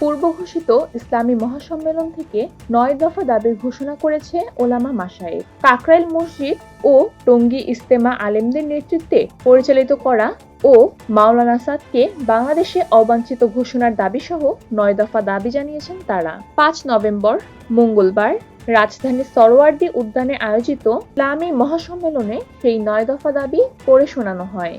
পূর্ব ঘোষিত ইসলামী মহাসম্মেলন থেকে ৯ দফা দাবির ঘোষণা করেছে ওলামা মাশায়েখ। কাকরাইল মসজিদ ও টঙ্গী ইজতেমা আলেমদের নেতৃত্বে পরিচালিত করা ও মাওলানা সাদকে বাংলাদেশে অবাঞ্ছিত ঘোষণার দাবিসহ ৯ দফা দাবি জানিয়েছেন তারা। ৫ নভেম্বর মঙ্গলবার রাজধানীর সরোয়ার্দী উদ্যানে আয়োজিত ইসলামী মহাসম্মেলনে সেই ৯ দফা দাবি পড়ে শোনানো হয়।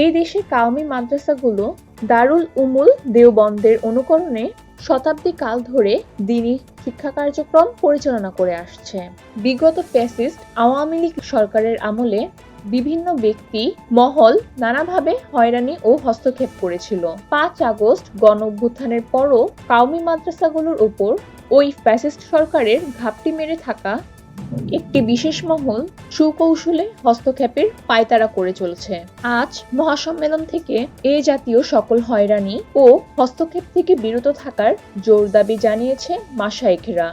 এই দেশে কাওমি মাদ্রাসাগুলো দারুল উমুল দেওবন্দের অনুকরণে শতাব্দী কাল ধরে দ্বীনি শিক্ষা কার্যক্রম পরিচালনা করে আসছে। বিগত ফ্যাসিস্ট আওয়ামী লীগ সরকারের আমলে বিভিন্ন ব্যক্তি মহল নানাভাবে হয়রানি ও হস্তক্ষেপ করেছিল। ৫ আগস্ট গণ অভ্যুত্থানের পরও কাওমি মাদ্রাসাগুলোর উপর ওই ফ্যাসিস্ট সরকারের ঘাপটি মেরে থাকা একটি বিশেষ মহল সুকৌশলে হস্তক্ষেপের পায়তারা করে চলছে। আজ মহাসম্মেলন থেকে এ জাতীয় সকল হয়রানি ও হস্তক্ষেপ থেকে বিরত থাকার জোর দাবি জানিয়েছে মাশায়েখরা।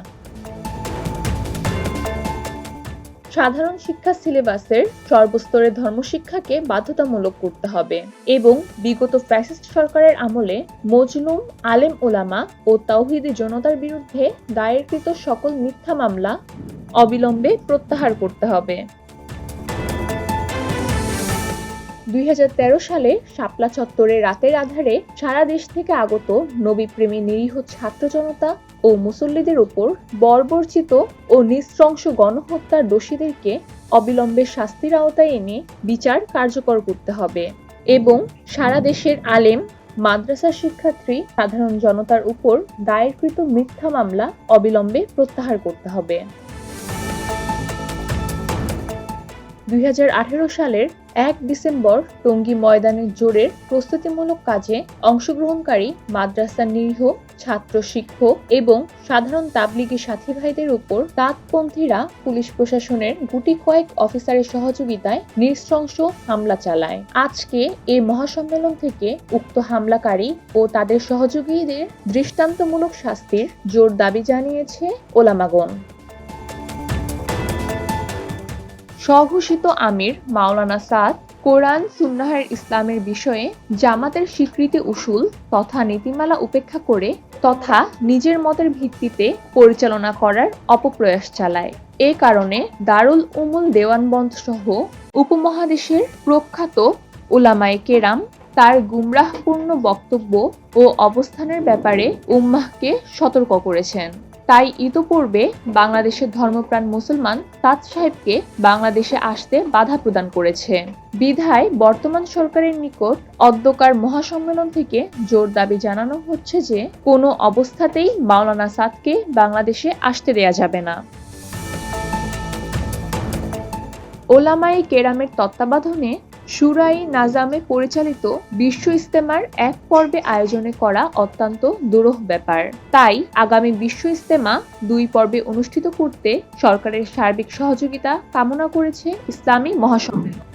সাধারণ শিক্ষা সিলেবাসের সর্বস্তরের ধর্মশিক্ষাকে বাধ্যতামূলক করতে হবে এবং বিগত ফ্যাসিস্ট সরকারের আমলে মজলুম আলেম ওলামা ও তাওহীদি জনতার বিরুদ্ধে দায়েরকৃত সকল মিথ্যা মামলা অবিলম্বে প্রত্যাহার করতে হবে। ২০১৩ সালে শাপলা চত্বরে রাতের আঁধারে সারা দেশ থেকে আগত নবীপ্রেমী নিরীহ ছাত্র জনতা ও মুসল্লিদের উপর বর্বরচিত ও নৃশংস গণহত্যার দোষীদেরকে অবিলম্বে শাস্তির আওতায় এনে বিচার কার্যকর করতে হবে এবং সারা দেশের আলেম মাদ্রাসা শিক্ষার্থী সাধারণ জনতার উপর দায়েরকৃত মিথ্যা মামলা অবিলম্বে প্রত্যাহার করতে হবে। ২০১৮ সালের ১ ডিসেম্বর টঙ্গী ময়দানের জোরের প্রস্তুতিমূলক কাজে অংশগ্রহণকারী মাদ্রাসার নিরীহ ছাত্র শিক্ষক এবং সাধারণ তাবলিগী সাথী ভাইদের উপর তাঁতপন্থীরা পুলিশ প্রশাসনের গুটি কয়েক অফিসারের সহযোগিতায় নৃশংস হামলা চালায়। আজকে এই মহাসম্মেলন থেকে উক্ত হামলাকারী ও তাদের সহযোগীদের দৃষ্টান্তমূলক শাস্তির জোর দাবি জানিয়েছে ওলামাগণ। স্বঘোষিত আমির মাওলানা সাদ কোরআন সুন্নাহের ইসলামের বিষয়ে জামাতের স্বীকৃতি উসুল তথা নীতিমালা উপেক্ষা করে তথা নিজের মতের ভিত্তিতে পরিচালনা করার অপপ্রয়াস চালায়। এ কারণে দারুল উমুল দেওয়ানবন্দ সহ উপমহাদেশের প্রখ্যাত উলামায়ে কেরাম তার গুমরাহপূর্ণ বক্তব্য ও অবস্থানের ব্যাপারে উম্মাহকে সতর্ক করেছেন। তাই ইতোপূর্বে বাংলাদেশের ধর্মপ্রাণ মুসলমান সাদ সাহেবকে বাংলাদেশে আসতে বাধা প্রদান করেছে। বিধায় বর্তমান সরকারের নিকট অদ্যকার মহাসম্মেলন থেকে জোর দাবি জানানো হচ্ছে যে কোনো অবস্থাতেই মাওলানা সাদকে বাংলাদেশে আসতে দেয়া যাবে না। ওলামায়ে কেরামের তত্ত্বাবধানে শুরাই নাজামে পরিচালিত বিশ্ব ইজতেমার এক পর্বে আয়োজনে করা অত্যন্ত দুরূহ ব্যাপার। তাই আগামী বিশ্ব ইজতেমা ২ পর্বে অনুষ্ঠিত করতে সরকারের সার্বিক সহযোগিতা কামনা করেছে ইসলামী মহাসম্মেলন।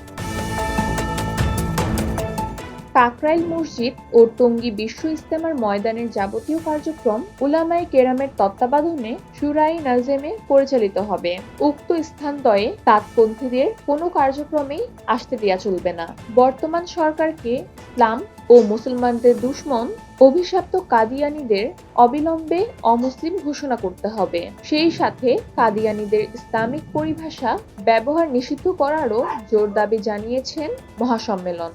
কাকরাইল মসজিদ ও টঙ্গী বিশ্ব ইজতেমার ময়দানের যাবতীয় কার্যক্রম উলামায়ে কেরামের তত্ত্বাবধানে শুরাই নাজেমে পরিচালিত হবে। উক্ত স্থানদ্বয়ে তাঁতপন্থীদের কোনো কার্যক্রমেই আসতে দেয়া চলবে না। বর্তমান সরকারকে ইসলাম ও মুসলমানদের দুশমন অভিশপ্ত কাদিয়ানীদের অবিলম্বে অমুসলিম ঘোষণা করতে হবে। সেই সাথে কাদিয়ানীদের ইসলামিক পরিভাষা ব্যবহার নিষিদ্ধ করারও জোর দাবি জানিয়েছেন মহাসম্মেলন।